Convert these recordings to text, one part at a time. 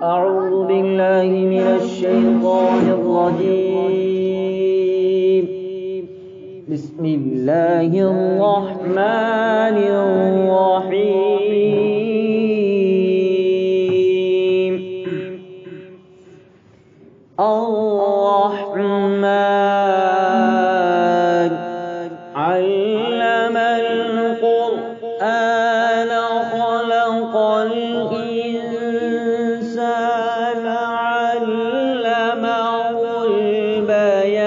أعوذ بالله من الشيطان الرجيم. بسم الله الرحمن الرحيم. الرحمن علم القرآن خلق الإنسان علمه البيان.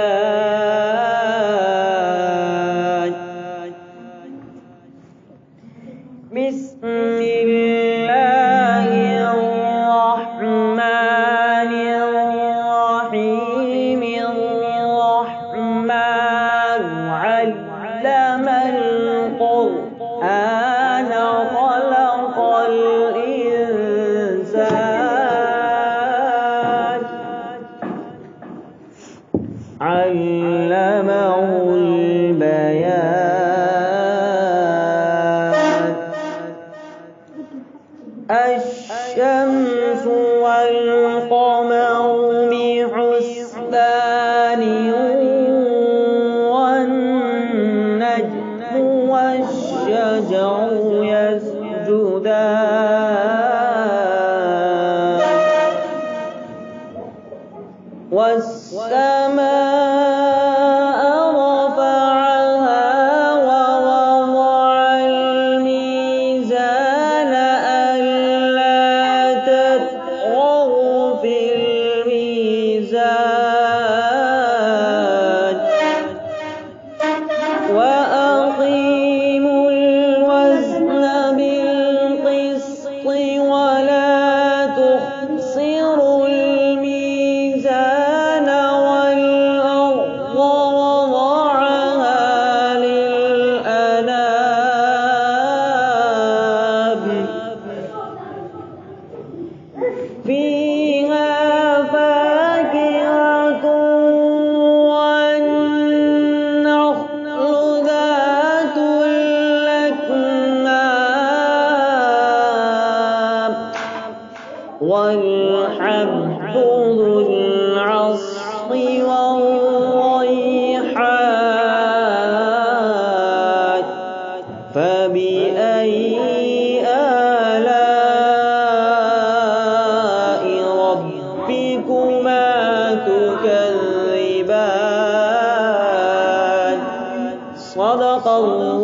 بسم الله الرحمن الرحيم. الرحمن علم القرآن خلق الإنسان علمه البيان. الشمس والقمر بحسبان والنجم والشجر يسجدان والسماء رفعها ووضع الميزان ألا تطغوا في الميزان وأقيموا الوزن بالقسط ولا تخسروا الميزان والأرض وضعها للأنام فيها فاكهة والنخل ذات الأكمام والحب ذو العصف والريحان. فبأي آلاء ربكما تكذبان؟ صدق الله.